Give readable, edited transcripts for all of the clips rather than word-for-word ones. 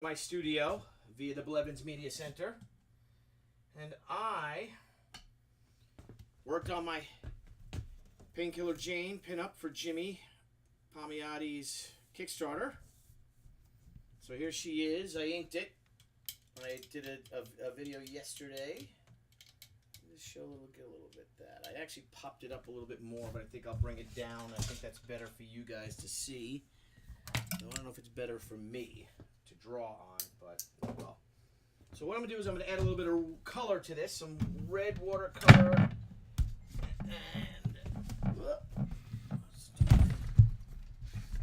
My studio via the Blevins Media Center, and I worked on my Painkiller Jane pinup for Jimmy Palmiotti's Kickstarter. So here she is. I inked it. I did a video yesterday. Let's show get a little bit that. I actually popped it up a little bit more, but I think I'll bring it down. I think that's better for you guys to see. I don't know if it's better for me to draw on, but well. So what I'm gonna do is I'm gonna add a little bit of color to this, some red watercolor, and let's do that.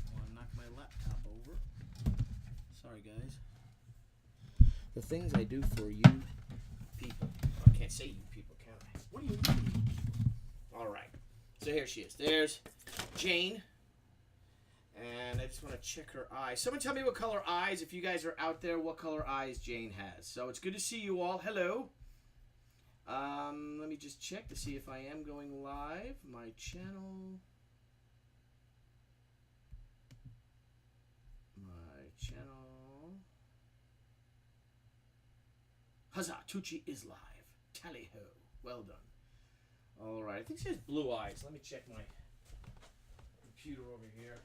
Oh, I knocked my laptop over. Sorry, guys. The things I do for you people. Oh, I can't say you people, can I? What do you mean? All right. So here she is. There's Jane. And I just want to check her eyes. Someone tell me what color eyes, if you guys are out there, what color eyes Jane has. So it's good to see you all. Hello. Let me just check to see if I am going live. My channel. Huzzah, Tucci is live. Tally-ho. Well done. All right. I think she has blue eyes. Let me check my computer over here.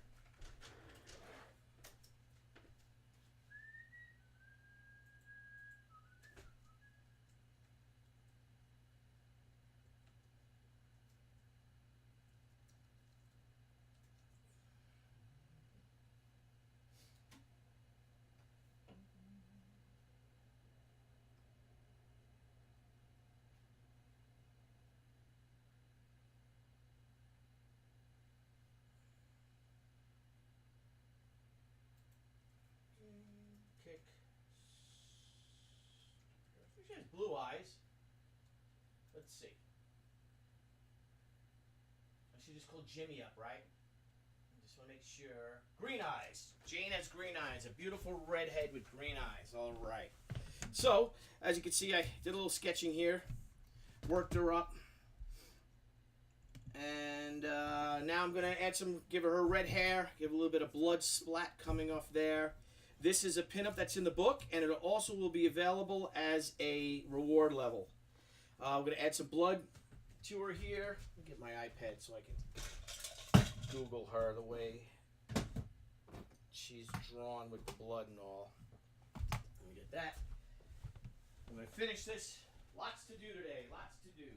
She has blue eyes. Let's see. She just called Jimmy up, right? I just want to make sure. Green eyes. Jane has green eyes. A beautiful redhead with green eyes. All right. So, as you can see, I did a little sketching here. Worked her up. And now I'm going to add some, give her red hair. Give a little bit of blood splat coming off there. This is a pinup that's in the book, and it also will be available as a reward level. I'm going to add some blood to her here. Let me get my iPad so I can Google her the way she's drawn with the blood and all. Let me get that. I'm going to finish this. Lots to do today. Lots to do.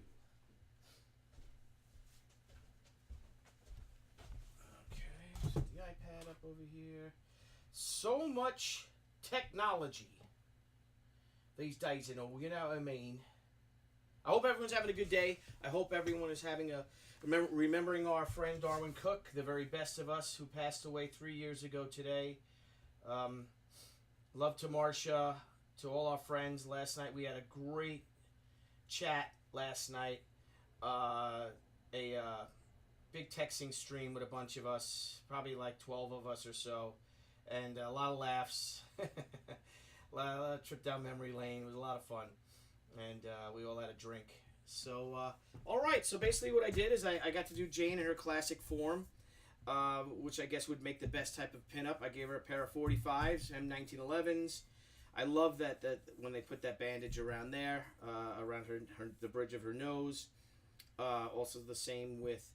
Okay, set the iPad up over here. So much technology these days, you know what I mean. I hope everyone's having a good day. I hope everyone is having remembering our friend Darwin Cook, the very best of us, who passed away 3 years ago today. Love to Marcia, to all our friends. Last night we had a great chat last night. A big texting stream with a bunch of us, probably like 12 of us or so. And a lot of laughs. a lot of trip down memory lane. It was a lot of fun. And we all had a drink. So, all right. So basically what I did is I got to do Jane in her classic form, which I guess would make the best type of pinup. I gave her a pair of 45s, M1911s. I love that when they put that bandage around there, around the bridge of her nose. Also the same with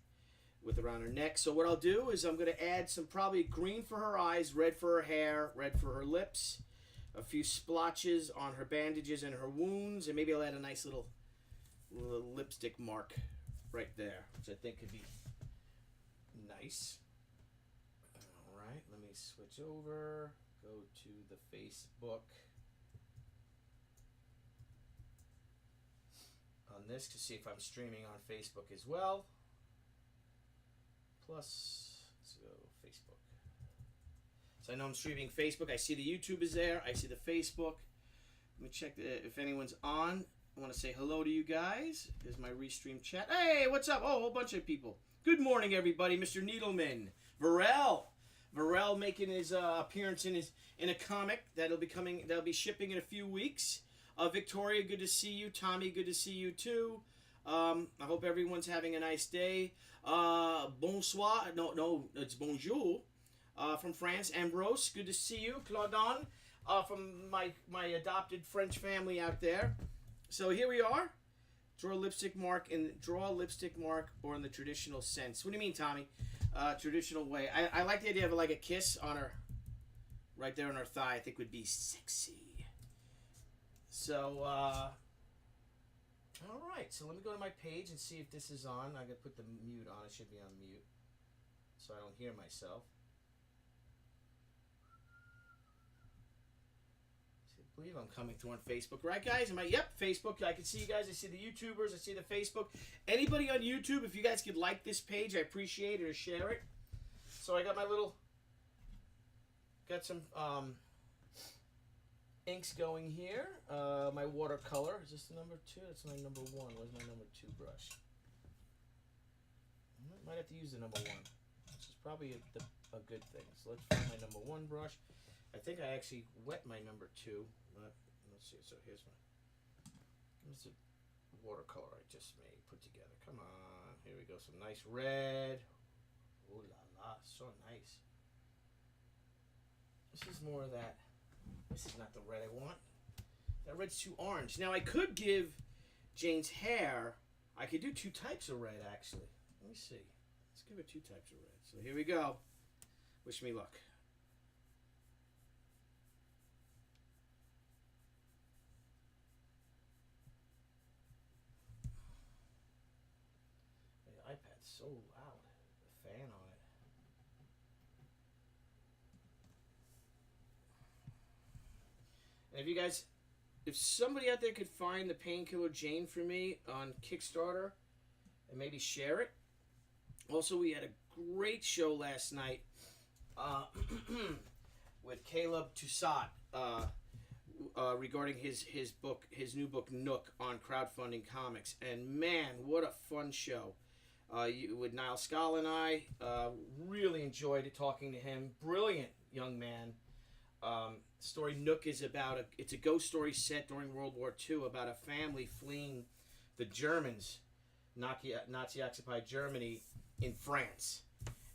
around her neck. So what I'll do is I'm going to add some probably green for her eyes, red for her hair, red for her lips, a few splotches on her bandages and her wounds, and maybe I'll add a nice little lipstick mark right there, which I think could be nice. All right, let me switch over, go to the Facebook on this to see if I'm streaming on Facebook as well. Plus, let's go Facebook. So I know I'm streaming Facebook. I see the YouTube is there. I see the Facebook. Let me check if anyone's on. I want to say hello to you guys. There's my restream chat. Hey, what's up? Oh, a whole bunch of people. Good morning, everybody. Mr. Needleman. Varel making his appearance in a comic that'll be shipping in a few weeks. Victoria, good to see you. Tommy, good to see you too. I hope everyone's having a nice day. Bonsoir. No, it's bonjour. From France. Ambrose, good to see you. Claudon. from my adopted French family out there. So here we are. Draw a lipstick mark or in the traditional sense. What do you mean, Tommy? Traditional way. I like the idea of like a kiss on her, right there on her thigh. I think would be sexy. So, all right. So let me go to my page and see if this is on. I gotta put the mute on. It should be on mute, so I don't hear myself. I believe I'm coming through on Facebook, right, guys? Am I? Yep, Facebook. I can see you guys. I see the YouTubers. I see the Facebook. Anybody on YouTube, if you guys could like this page, I appreciate it, or share it. So I got my little, got some inks going here. My watercolor. Is this the number 2? That's my number 1. Where's my number 2 brush? Might have to use the number 1. Which is probably a good thing. So let's find my number 1 brush. I think I actually wet my number 2. But let's see. So here's the watercolor I just made, put together. Come on. Here we go. Some nice red. Ooh la la. So nice. This is more of that. This is not the red I want. That red's too orange. Now I could give Jane's hair. I could do 2 types of red actually. Let me see. Let's give her 2 types of red. So here we go. Wish me luck. The iPad's so loud. The fan on it. And if you guys, if somebody out there could find the Painkiller Jane for me on Kickstarter and maybe share it. Also, we had a great show last night with Caleb Tucci regarding his book, his new book Nook on crowdfunding comics. And man, what a fun show! With Niall Scala and I really enjoyed it, talking to him. Brilliant young man. Story Nook is about it's a ghost story set during World War II about a family fleeing the Germans, Nazi-occupied Germany in France,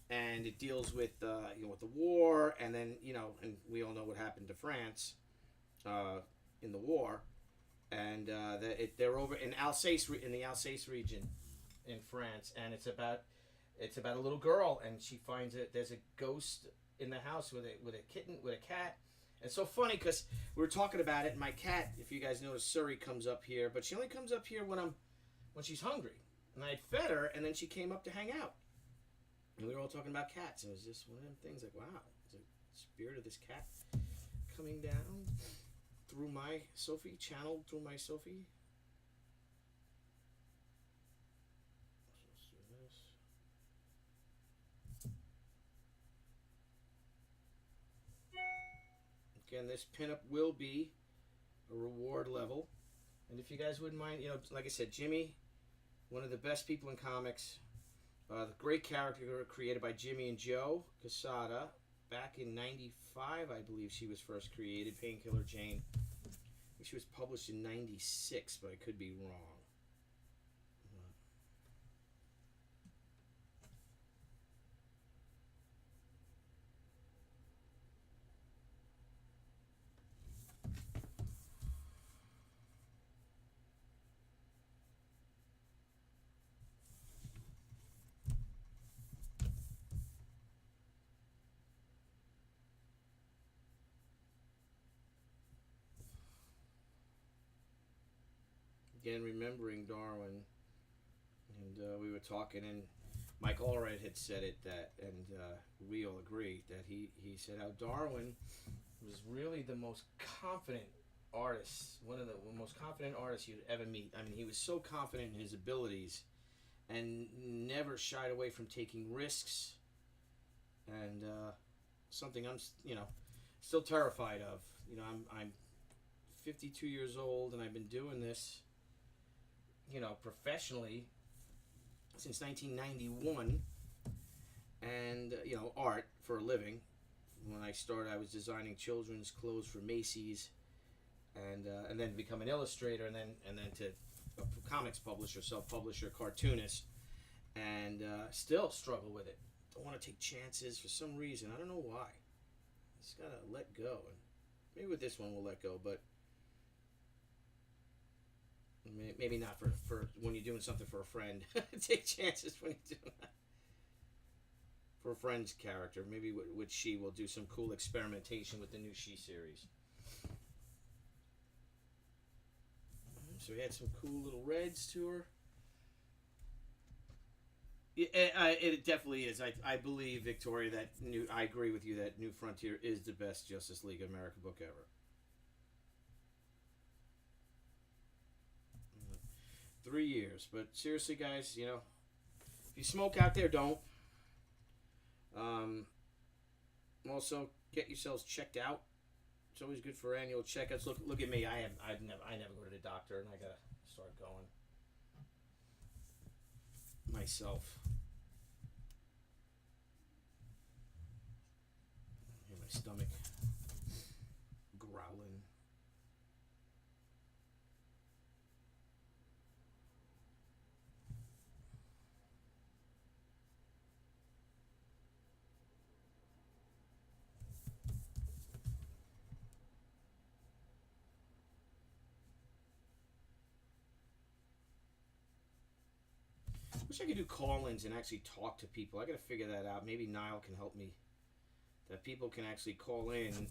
and it deals with with the war, and then and we all know what happened to France in the war, and they're over in Alsace, in the Alsace region in France, and it's about a little girl, and she finds there's a ghost in the house with a cat. It's so funny because we were talking about it, and my cat, if you guys notice, Surrey comes up here, but she only comes up here when she's hungry. And I fed her, and then she came up to hang out. And we were all talking about cats, and it was just one of them things like, wow, is the spirit of this cat coming down through my Sophie, channeled through my Sophie? Again, this pinup will be a reward level. And if you guys wouldn't mind, like I said, Jimmy, one of the best people in comics. The great character created by Jimmy and Joe Quesada back in '95, I believe she was first created, Painkiller Jane. I think she was published in '96, but I could be wrong. Again, remembering Darwin, and we were talking, and Mike Allred had said it, and we all agree that he said how Darwin was really the most confident artist, one of the most confident artists you'd ever meet. I mean, he was so confident in his abilities, and never shied away from taking risks, and something I'm still terrified of. I'm 52 years old, and I've been doing this professionally since 1991, and art for a living. When I started, I was designing children's clothes for Macy's, and then become an illustrator, and then to a comics publisher, self-publisher, cartoonist, and still struggle with it. Don't want to take chances for some reason. I don't know why. Just gotta let go and Maybe with this one we'll let go, but maybe not for when you're doing something for a friend. Take chances when you're doing that. For a friend's character, maybe with She, we'll do some cool experimentation with the new She series. So we had some cool little reds to her. It definitely is. I believe, Victoria, that I agree with you that New Frontier is the best Justice League of America book ever. 3 years, but seriously, guys, you know, if you smoke out there, don't. Also, get yourselves checked out. It's always good for annual checkups. Look at me. I never go to the doctor, and I gotta start going myself. I hear my stomach growling. Wish I could do call-ins and actually talk to people. I gotta figure that out. Maybe Niall can help me. That people can actually call in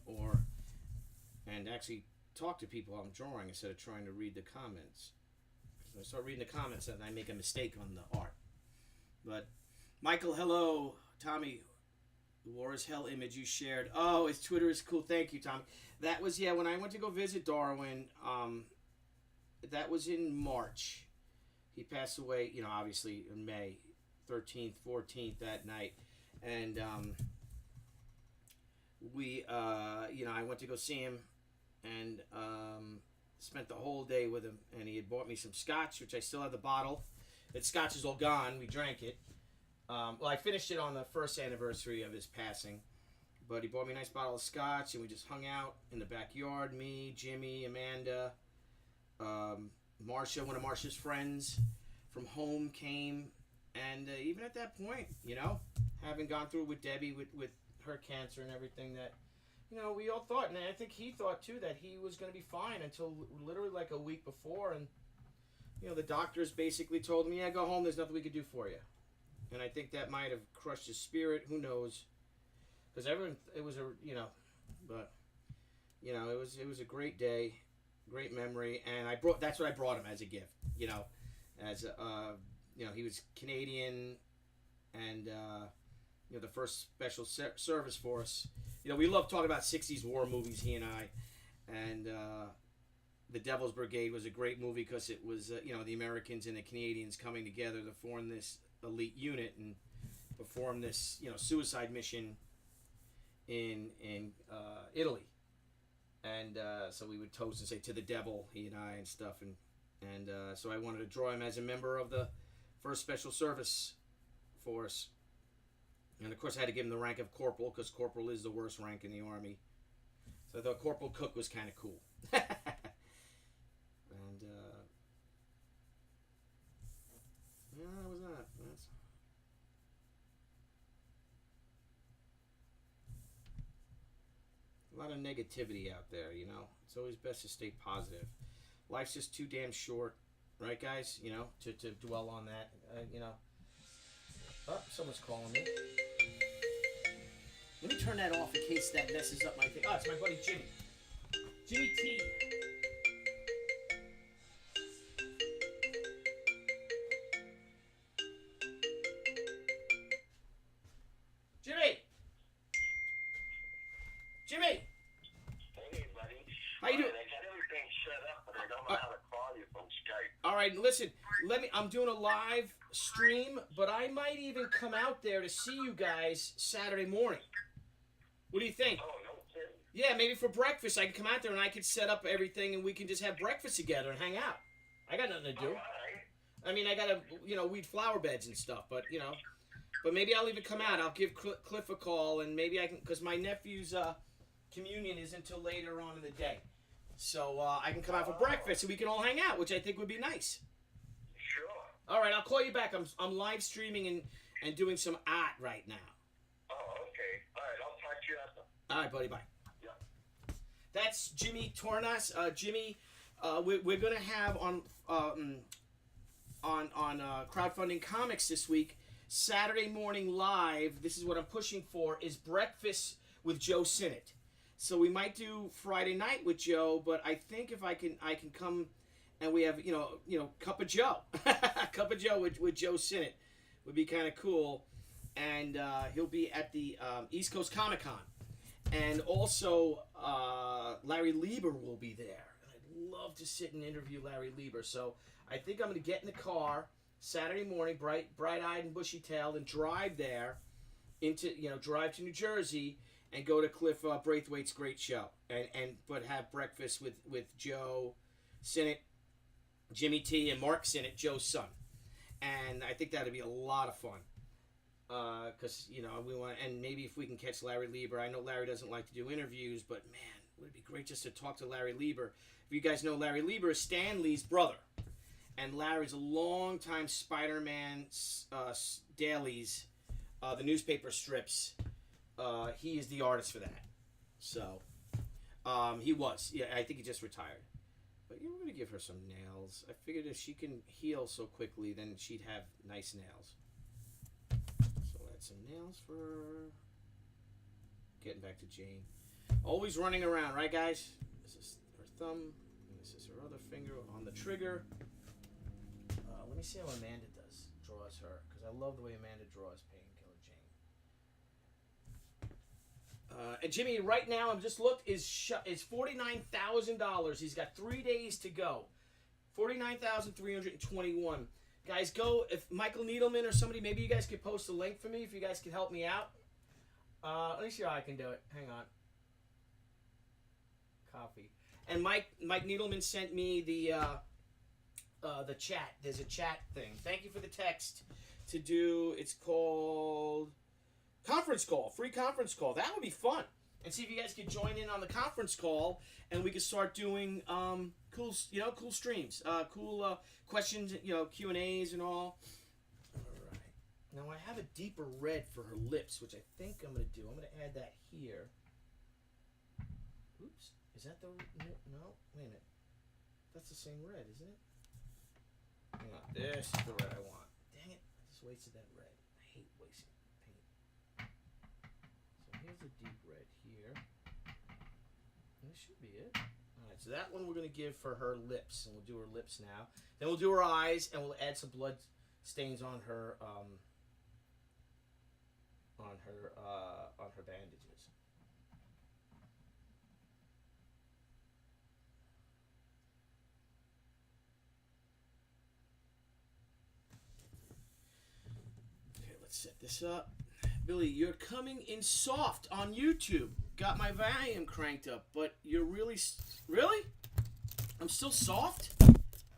and actually talk to people I'm drawing instead of trying to read the comments. So I start reading the comments and I make a mistake on the art. But Michael, hello. Tommy, War is Hell image you shared. Oh, his Twitter is cool. Thank you, Tommy. That was, yeah, when I went to go visit Darwin, that was in March. He passed away, you know, obviously in May 13th, 14th that night. And we, you know, I went to go see him and spent the whole day with him. And he had bought me some scotch, which I still have the bottle. That scotch is all gone. We drank it. Well, I finished it on the first anniversary of his passing. But he bought me a nice bottle of scotch, and we just hung out in the backyard. Me, Jimmy, Amanda, Marcia, one of Marcia's friends from home came, and even at that point, you know, having gone through with Debbie with her cancer and everything, that, you know, we all thought, and I think he thought too, that he was going to be fine until literally like a week before, and, you know, the doctors basically told him, yeah, go home, there's nothing we could do for you. And I think that might have crushed his spirit, who knows, because everyone, it was a, you know, but, you know, it was a great day. Great memory, and that's what I brought him as a gift, you know, as you know, he was Canadian, and you know, the first special service force. You know, we love talking about 60s war movies, he and I, and The Devil's Brigade was a great movie because it was you know, the Americans and the Canadians coming together to form this elite unit and perform this, you know, suicide mission in Italy. And so we would toast and say, to the devil, he and I, and stuff. And so I wanted to draw him as a member of the 1st Special Service Force. And, of course, I had to give him the rank of corporal, because corporal is the worst rank in the Army. So I thought Corporal Cook was kind of cool. And, yeah, that was that. That's... a lot of negativity out there, you know. It's always best to stay positive. Life's just too damn short, right, guys? You know, to dwell on that. You know. Oh, someone's calling me. Let me turn that off in case that messes up my thing. Oh, it's my buddy Jimmy. Jimmy T. Jimmy! Jimmy! Hey, buddy. How you doing? I got everything set up, but I don't know how to call you from Skype. All right, listen. I'm doing a live stream, but I might even come out there to see you guys Saturday morning. What do you think? Oh, no kidding. Yeah, maybe for breakfast. I can come out there and I could set up everything and we can just have breakfast together and hang out. I got nothing to do. All right. I mean, I got to, you know, weed flower beds and stuff, but, you know. But maybe I'll even come out. I'll give Cliff a call, and maybe I can, because my nephew's communion is until later on in the day. So I can come out for breakfast and we can all hang out, which I think would be nice. Sure. All right, I'll call you back. I'm live streaming and doing some art right now. Oh, okay. All right, I'll talk to you after. All right, buddy, bye. Yeah. That's Jimmy Tornas. Jimmy, we're gonna have on crowdfunding comics this week. Saturday morning live. This is what I'm pushing for. Is breakfast with Joe Sinnott. So we might do Friday night with Joe, but I think if I can come, and we have Cup of Joe, Cup of Joe with Joe Sinnott would be kind of cool, and he'll be at the East Coast Comic Con, and also Larry Lieber will be there. I'd love to sit and interview Larry Lieber, so I think I'm going to get in the car Saturday morning, bright-eyed and bushy-tailed, and drive there drive to New Jersey and go to Cliff Braithwaite's great show, but have breakfast with Joe Sinnott, Jimmy T, and Mark Sinnott, Joe's son, and I think that'd be a lot of fun. Because we want, and maybe if we can catch Larry Lieber. I know Larry doesn't like to do interviews, but man, would it be great just to talk to Larry Lieber. If you guys know, Larry Lieber is Stan Lee's brother, and Larry's a long-time Spider-Man dailies, the newspaper strips. He is the artist for that. So, he was. Yeah, I think he just retired. But we're going to give her some nails. I figured if she can heal so quickly, then she'd have nice nails. So add some nails for her. Getting back to Jane. Always running around, right, guys? This is her thumb. And this is her other finger on the trigger. Let me see how Amanda draws her. Because I love the way Amanda draws Painkiller Jane. And Jimmy, right now, I've just looked, is $49,000. He's got 3 days to go. 49,321. Guys, go. If Michael Needleman or somebody, maybe you guys could post a link for me if you guys could help me out. Let me see how I can do it. Hang on. Copy. And Mike Needleman sent me the chat. There's a chat thing. Thank you for the text to do. It's called conference call. Free conference call. That would be fun. And see if you guys could join in on the conference call, and we could start doing cool streams, cool questions, Q&As and all. All right. Now I have a deeper red for her lips, which I think I'm going to do. I'm going to add that here. Oops. Is that the... No? Wait a minute. That's the same red, isn't it? Hang on. This is the red I want. Dang it. I just wasted that red. I hate wasting paint. So here's the deep red here. And this should be it. Alright, so that one we're going to give for her lips. And we'll do her lips now. Then we'll do her eyes, and we'll add some blood stains on her bandages. Set this up. Billy, you're coming in soft on YouTube. Got my volume cranked up, but you're really... Really? I'm still soft?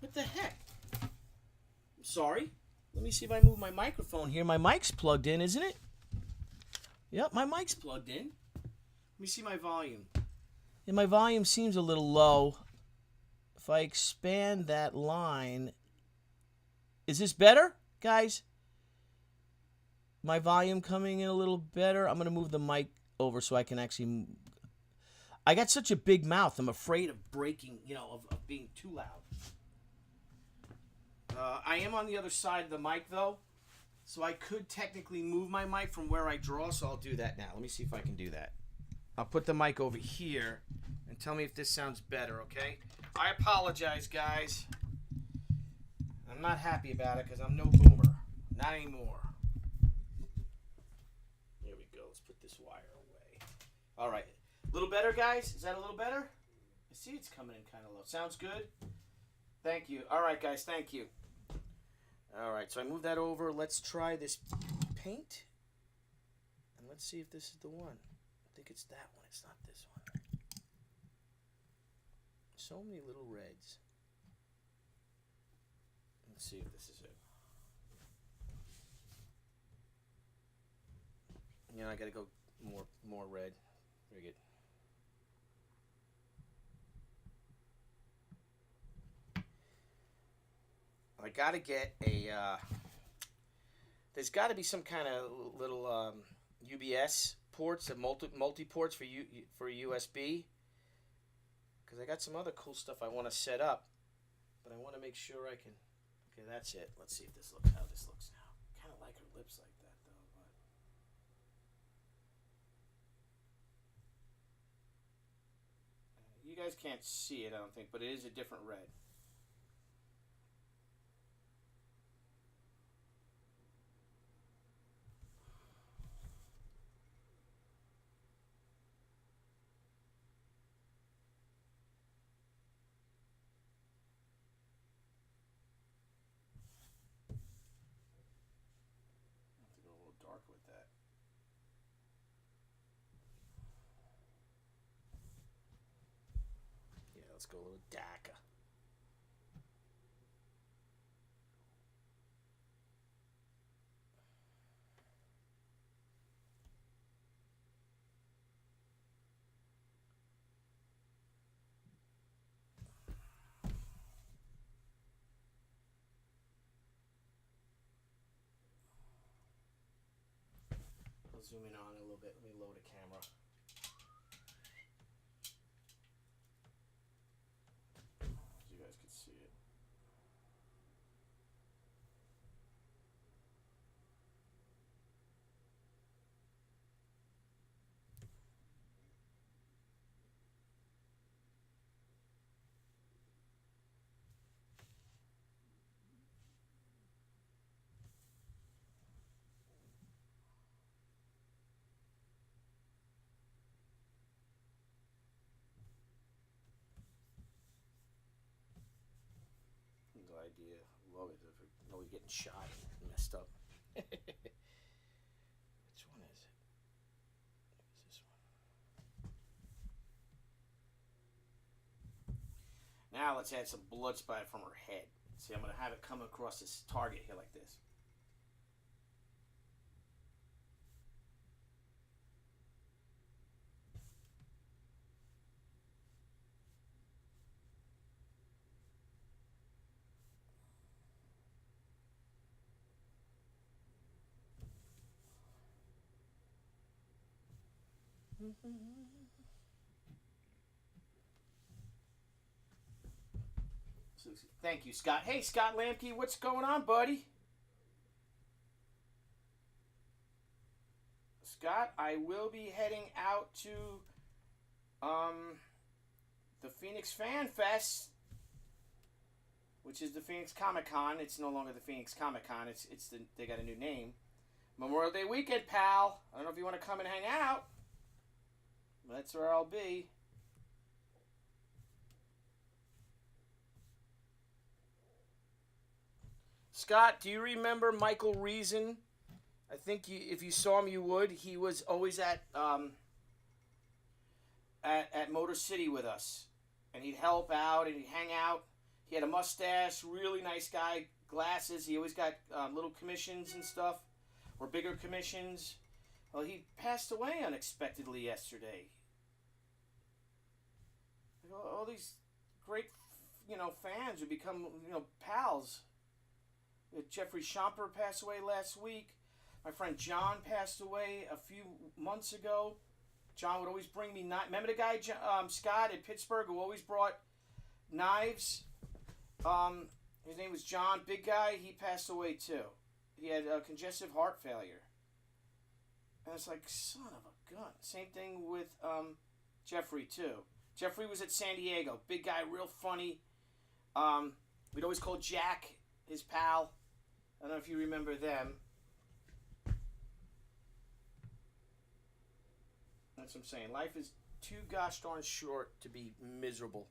What the heck? I'm sorry. Let me see if I move my microphone here. My mic's plugged in, isn't it? Yep, my mic's plugged in. Let me see my volume. Yeah, my volume seems a little low. If I expand that line... Is this better, guys? My volume coming in a little better. I'm going to move the mic over so I can actually... I got such a big mouth. I'm afraid of breaking, of being too loud. I am on the other side of the mic, though. So I could technically move my mic from where I draw, so I'll do that now. Let me see if I can do that. I'll put the mic over here and tell me if this sounds better, okay? I apologize, guys. I'm not happy about it because I'm no boomer. Not anymore. This wire away. All right. A little better, guys? Is that a little better? I see it's coming in kind of low. Sounds good? Thank you. All right, guys. Thank you. All right. So I moved that over. Let's try this paint. And let's see if this is the one. I think it's that one. It's not this one. So many little reds. Let's see if this is it. I gotta go more red. Very good. I gotta get a. There's got to be some kind of little UBS ports, multi ports for USB. because I got some other cool stuff I want to set up, but I want to make sure I can. Okay, that's it. Let's see if this looks how this looks now. Kind of like her lips like that though, but. You guys can't see it, I don't think, but it is a different red. I have to go a little darker with that. Yeah, let's go a little darker. I'll zoom in on it a little bit. Let me load a camera. So you guys can see it. No idea. Love it. If I know we're getting shot and messed up. Which one is it? What is this one? Now let's add some blood splatter from her head. See, I'm going to have it come across this target here like this. Thank you, Scott. Hey, Scott Lamke, what's going on, buddy? Scott, I will be heading out to the Phoenix Fan Fest, which is the Phoenix Comic Con. It's no longer the Phoenix Comic Con. They got a new name. Memorial Day weekend, pal. I don't know if you want to come and hang out. That's where I'll be. Scott, do you remember Michael Reason? I think if you saw him, you would. He was always at Motor City with us, and he'd help out and he'd hang out. He had a mustache, really nice guy, glasses. He always got little commissions and stuff, or bigger commissions. Well, he passed away unexpectedly yesterday. All these great, fans who become, pals. Jeffrey Schomper passed away last week. My friend John passed away a few months ago. John would always bring me knives. Remember the guy, Scott, at Pittsburgh, who always brought knives? His name was John, big guy. He passed away too. He had congestive heart failure. And it's like, son of a gun. Same thing with Jeffrey too. Jeffrey was at San Diego. Big guy, real funny. We'd always call Jack his pal. I don't know if you remember them. That's what I'm saying. Life is too gosh darn short to be miserable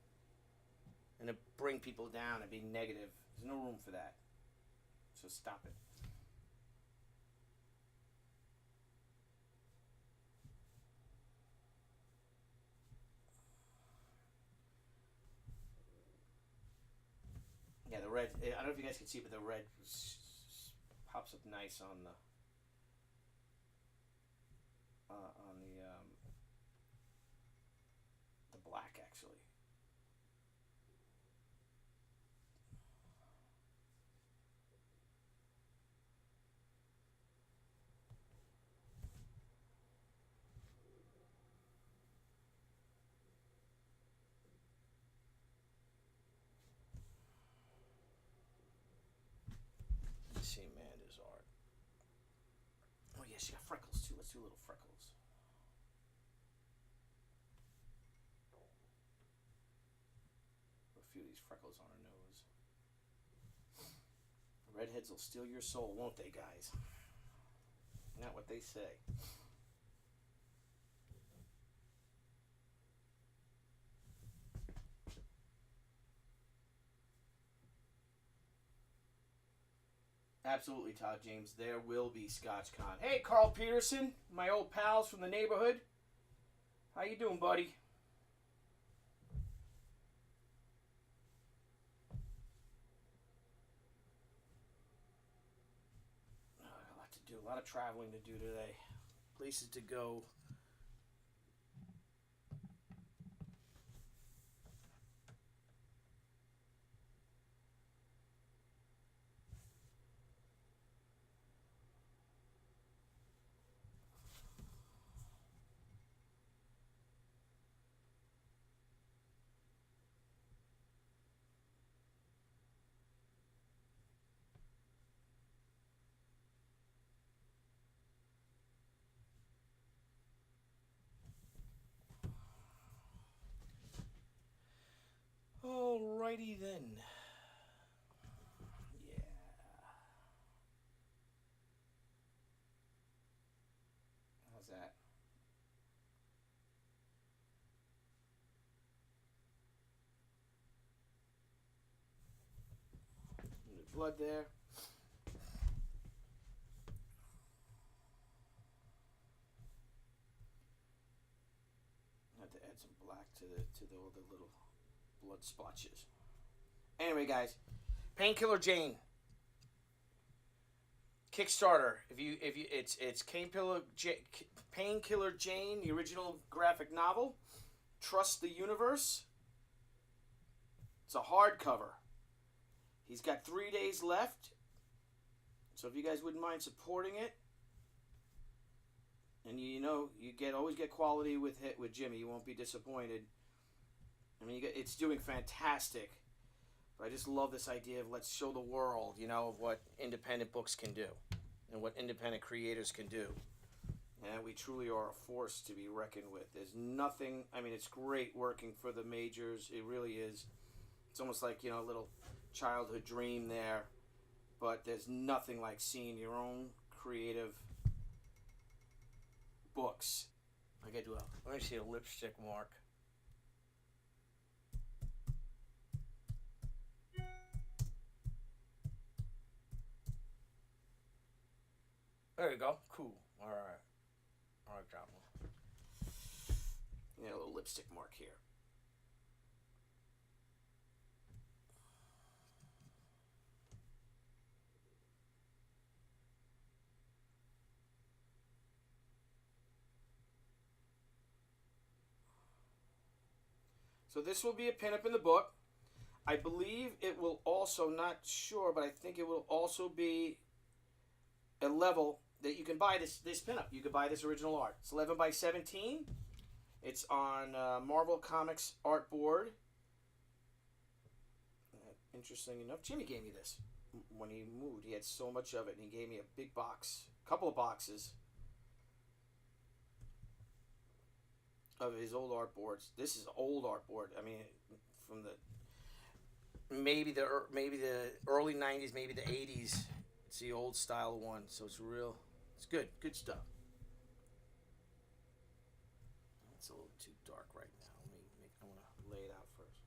and to bring people down and be negative. There's no room for that. So stop it. Yeah, the red, I don't know if you guys can see, but the red pops up nice on the black, actually. yeah, she got freckles too. Let's do a little freckles. A few of these freckles on her nose. Redheads will steal your soul, won't they, guys? Not what they say. Absolutely, Todd James. There will be ScotchCon. Hey, Carl Peterson, my old pals from the neighborhood. How you doing, buddy? Oh, I got a lot to do. A lot of traveling to do today. Places to go. Alrighty then. Yeah. How's that? Blood there. Have to add some black to the little blood splotches. Anyway, guys, Painkiller Jane. Kickstarter. If you it's Painkiller Jane, the original graphic novel. Trust the Universe. It's a hardcover. He's got 3 days left. So if you guys wouldn't mind supporting it, and you always get quality with Jimmy, you won't be disappointed. I mean, it's doing fantastic. But I just love this idea of let's show the world, of what independent books can do and what independent creators can do. And we truly are a force to be reckoned with. There's nothing, it's great working for the majors. It really is. It's almost like, a little childhood dream there. But there's nothing like seeing your own creative books. Let me see a lipstick mark. There you go. Cool. All right. All right, drop one. Yeah, a little lipstick mark here. So this will be a pinup in the book. I believe it will also, not sure, but I think it will also be a level that you can buy this pinup. You can buy this original art. It's 11 by 17. It's on Marvel Comics artboard. Interesting enough, Jimmy gave me this when he moved. He had so much of it, and he gave me a big box, a couple of boxes of his old artboards. This is old artboard. From the maybe the early 90s, maybe the 80s. It's the old style one, so it's good stuff. It's a little too dark right now. I want to lay it out first.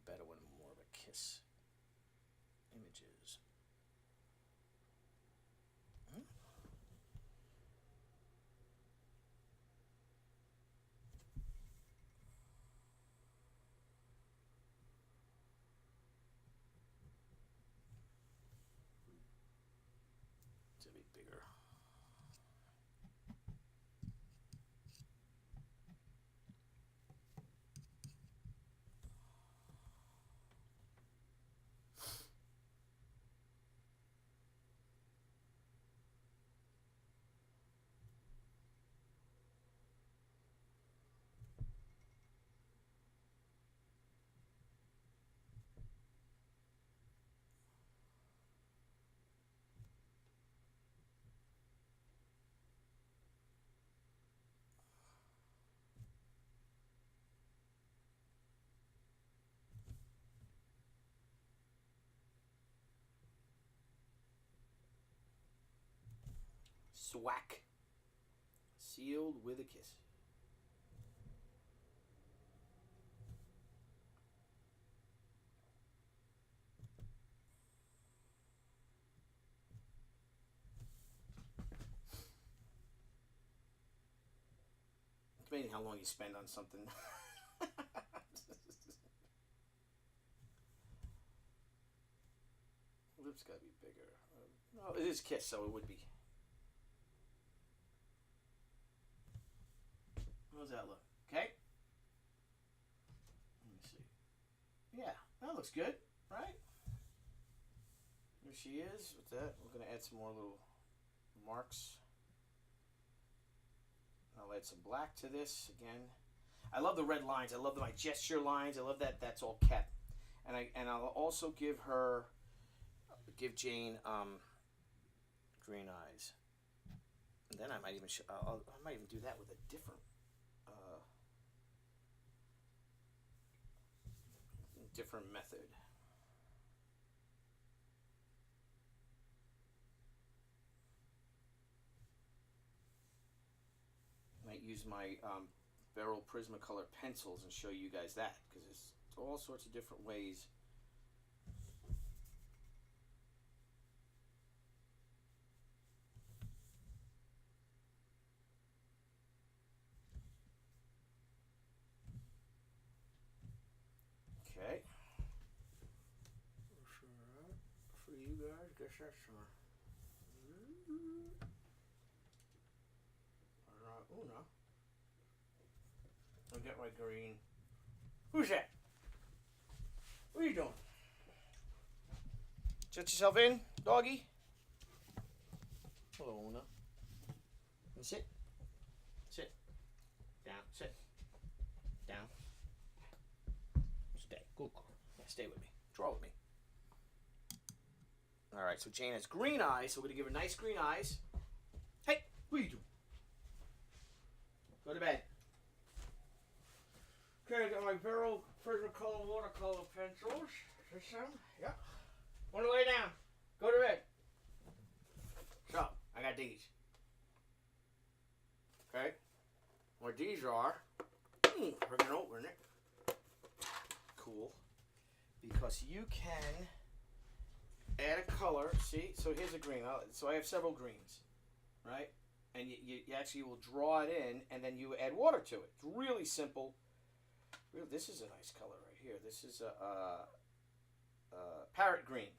Better one, more of a kiss. Images. It's a bit bigger. Whack. Sealed with a kiss. It's amazing how long you spend on something. Lips gotta be bigger. No, it is kiss, so it would be. How does that look? Okay. Let me see. Yeah, that looks good, right? There she is. With that, we're gonna add some more little marks. I'll add some black to this again. I love the red lines. I love my gesture lines. I love that that's all kept. And I'll also give Jane green eyes. And then I might even I might even do that with a different method. Might use my Beryl Prismacolor pencils and show you guys that, because there's all sorts of different ways. Okay. For you guys, guess that's no. I'll get my green. Who's that? What are you doing? Shut yourself in, doggy. Hello, Una. Sit. Sit. Down. Sit. Down. Stay. Good. Yeah, stay with me. Draw with me. Alright, so Jane has green eyes, so we're going to give her nice green eyes. Hey, what are you doing? Go to bed. Okay, I got my Beryl Prismacolor watercolor pencils. This them? Yeah. Want to lay down? Go to bed. So, I got these. Okay. What these are, bring it over, Nick. Cool. Because you can add a color. See? So here's a green. So I have several greens. Right? And you actually will draw it in, and then you add water to it. It's really simple. Really, this is a nice color right here. This is a parrot green.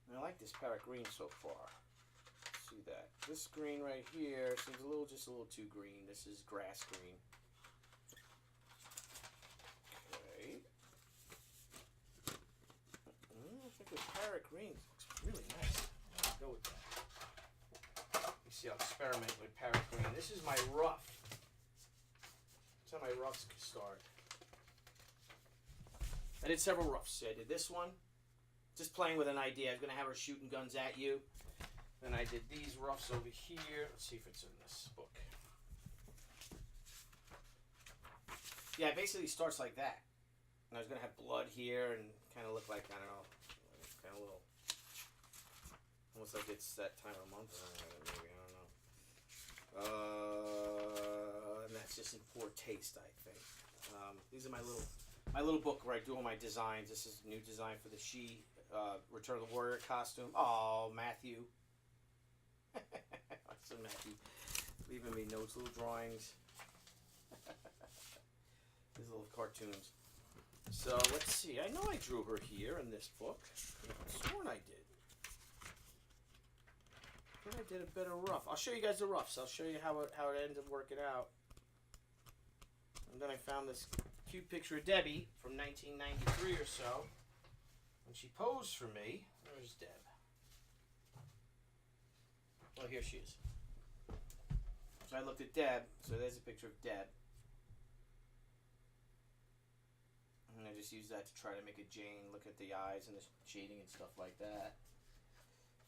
And I like this parrot green so far. See that? This green right here seems just a little too green. This is grass green. Okay. I think the parrot green looks really nice. I'm gonna go with that. You see, I'll experiment with parrot green. This is my rough. That's how my roughs start. I did several roughs. I did this one, just playing with an idea. I was going to have her shooting guns at you. Then I did these roughs over here. Let's see if it's in this book. Yeah, it basically starts like that. And I was going to have blood here and kind of look like, I don't know, kind of little, almost like it's that time of month. Maybe, I don't know. And that's just in poor taste, I think. These are my little book where I do all my designs. This is a new design for the Return of the Warrior costume. Oh, Matthew. So Matthew leaving me notes, little drawings. These little cartoons. So let's see. I know I drew her here in this book. I sworn I did. I thought I did a better rough. I'll show you guys the roughs. I'll show you how it ended up working out. And then I found this cute picture of Debbie from 1993 or so. And she posed for me. Where's Deb? Oh, here she is. So I looked at Deb. So there's a picture of Deb. And I just used that to try to make a Jane. Look at the eyes and the shading and stuff like that.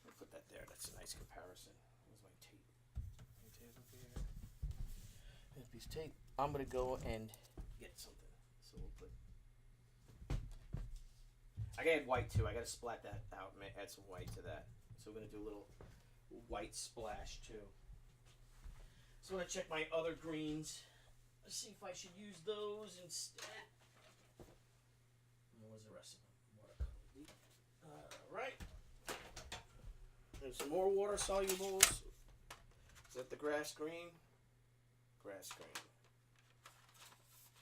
I'll put that there. That's a nice comparison. Where's my tape? My tape up here. There's a piece of tape. I'm going to go and get something. So we'll put... I got to add white too. I got to splat that out and add some white to that. So we're going to do a little white splash too. So I'm gonna check my other greens. Let's see if I should use those instead. What was the rest of them? Watercolor. Alright. There's some more water solubles. Is that the grass green? Grass green.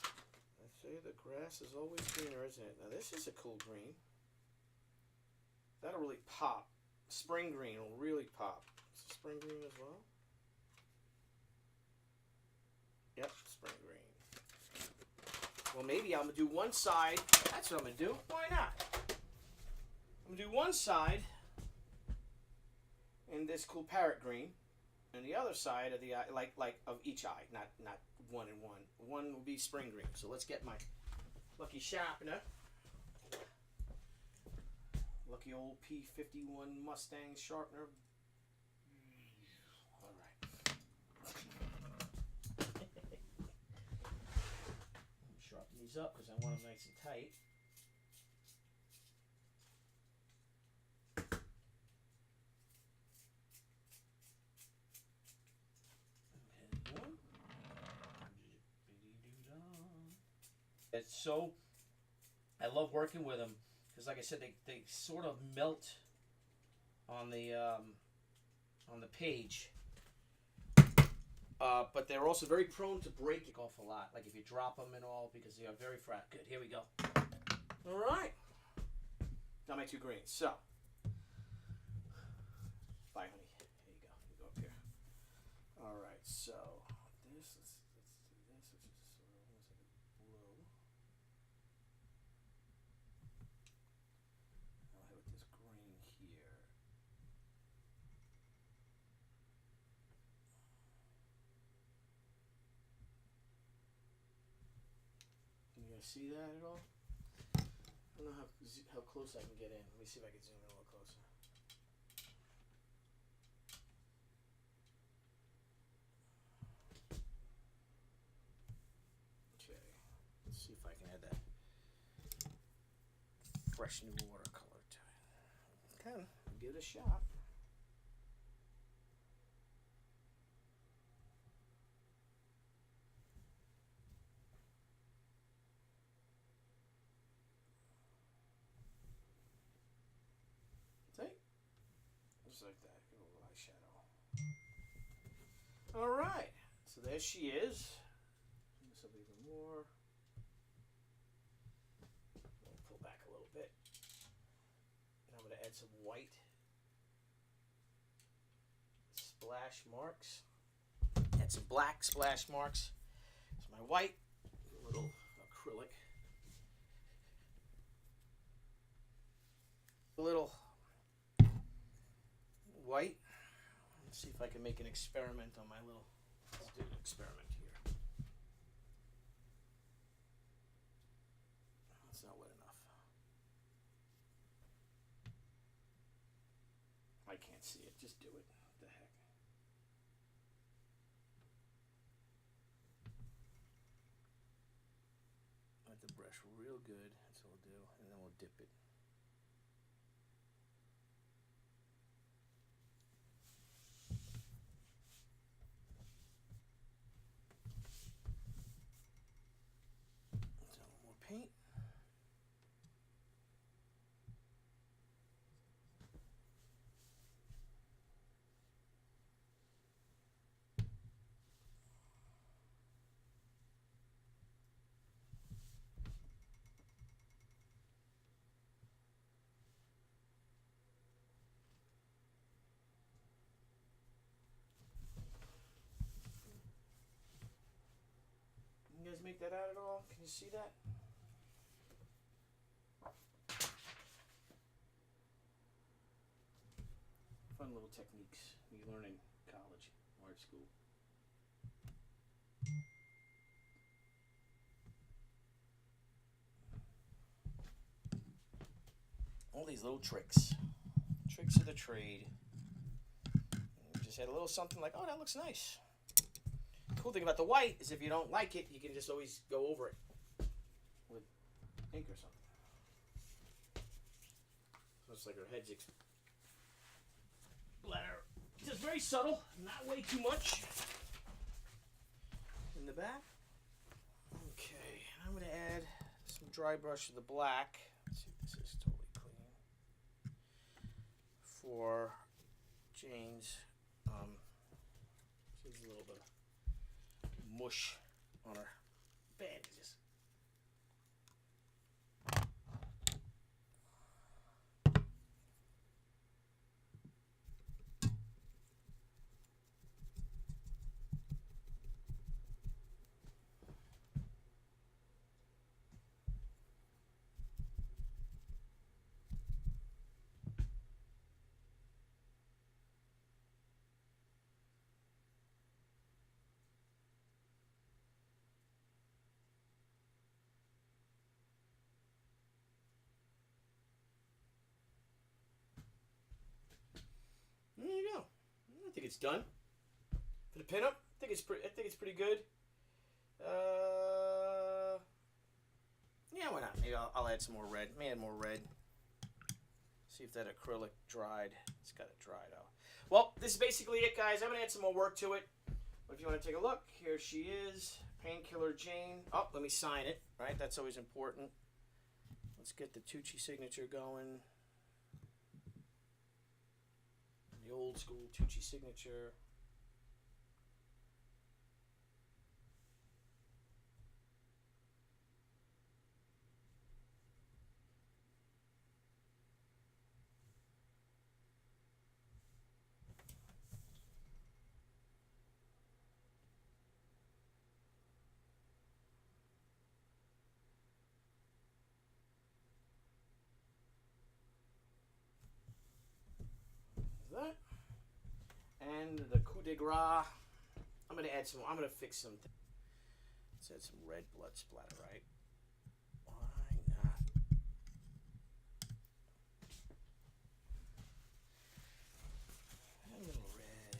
I say the grass is always greener, isn't it? Now this is a cool green. That'll really pop. Spring green will really pop. Is it spring green as well? Yep, spring green. Well, maybe I'm going to do one side. That's what I'm going to do. Why not? I'm going to do one side in this cool parrot green, and the other side of the eye, like of each eye, not one and one. One will be spring green. So let's get my lucky sharpener. Lucky old P51 Mustang sharpener. All right. Sharpen these up because I want them nice and tight. It's so, I love working with them because, like I said, they sort of melt on the page, but they're also very prone to breaking off a lot. Like if you drop them and all, because they are very fragile. Good. Here we go. All right. Got my two greens. So, bye, honey. Here you go. You go up here. All right. So this. Let's do this, which is sort of almost like a blue. I'll hit with this green here. Can you guys see that at all? I don't know how close I can get in. Let me see if I can zoom in a little closer. Okay, let's see if I can add that fresh new watercolor to it. Okay, give it a shot. See? Just like that. Give it a little eyeshadow. All right. So there she is. This up even more. I'll pull back a little bit. And I'm going to add some white splash marks. Add some black splash marks. So my white, a little acrylic. A little white. Let's see if I can make an experiment on my little. Let's do an experiment here. That's not wet enough. I can't see it. Just do it. What the heck? Let the brush real good. That's what we'll do, and then we'll dip it. Paint. Can you guys make that out at all? Can you see that? Fun little techniques you learn in college, art school. All these little tricks. Tricks of the trade. And just add a little something like, oh, that looks nice. Cool thing about the white is if you don't like it, you can just always go over it with ink or something. So it's like her head's bladder just very subtle, not way too much. In the back. Okay, I'm going to add some dry brush of the black. Let's see if this is totally clean. For Jane's, there's a little bit of mush on her bandages. There you go. I think it's done. For the pinup, I think it's pretty good. Yeah, why not? Maybe I'll add some more red. May add more red. See if that acrylic dried. It's got to dry out. Well, this is basically it, guys. I'm gonna add some more work to it. But if you want to take a look, here she is, Painkiller Jane. Oh, let me sign it. Right, that's always important. Let's get the Tucci signature going. The old school Tucci signature. That. And the coup de grace. I'm gonna add some. I'm gonna fix some. Let's add some red blood splatter, right? Why not? A little red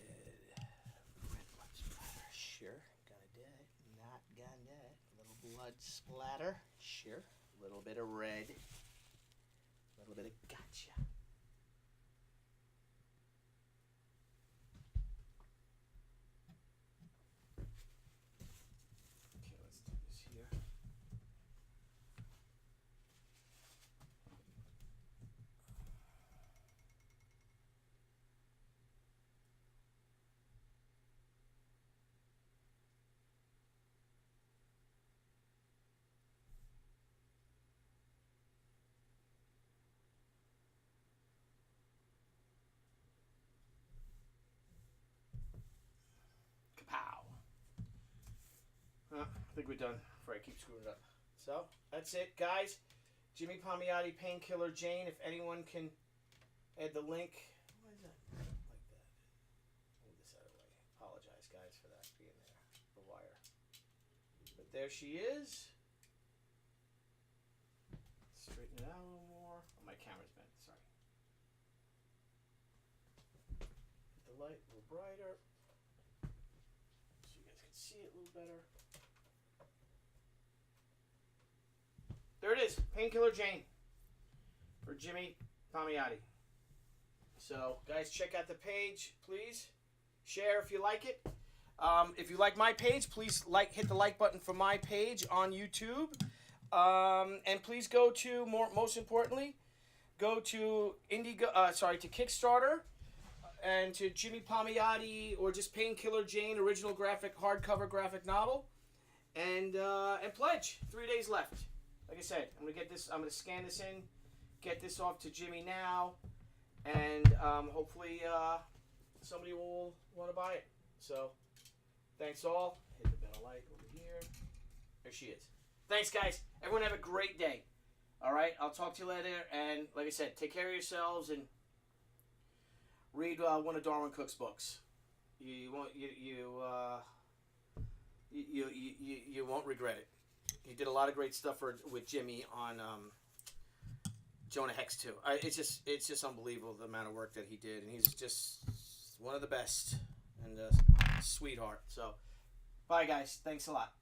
blood splatter. Sure, gonna do it. Not gonna do it. A little blood splatter. Sure. A little bit of red. A little bit of gotcha. I think we're done before I keep screwing it up. So, that's it, guys. Jimmy Palmiotti, Painkiller Jane. If anyone can add the link. Why is that like that? Move this out of the way. Apologize, guys, for that being there. The wire. But there she is. Straighten it out a little more. Oh, my camera's bent. Sorry. Get the light a little brighter. So you guys can see it a little better. There it is, Painkiller Jane for Jimmy Palmiotti. So, guys, check out the page, please. Share if you like it. If you like my page, please hit the like button for my page on YouTube. And please go to most importantly, go to to Kickstarter and to Jimmy Palmiotti or just Painkiller Jane original hardcover graphic novel, and pledge. 3 days left. Like I said, I'm gonna scan this in, get this off to Jimmy now, and hopefully somebody will want to buy it. So, thanks all. Hit the bell light over here. There she is. Thanks, guys. Everyone have a great day. All right, I'll talk to you later. And like I said, take care of yourselves and read one of Darwin Cook's books. You won't regret it. He did a lot of great stuff with Jimmy on Jonah Hex too. It's just unbelievable the amount of work that he did, and he's just one of the best and a sweetheart. So, bye guys. Thanks a lot.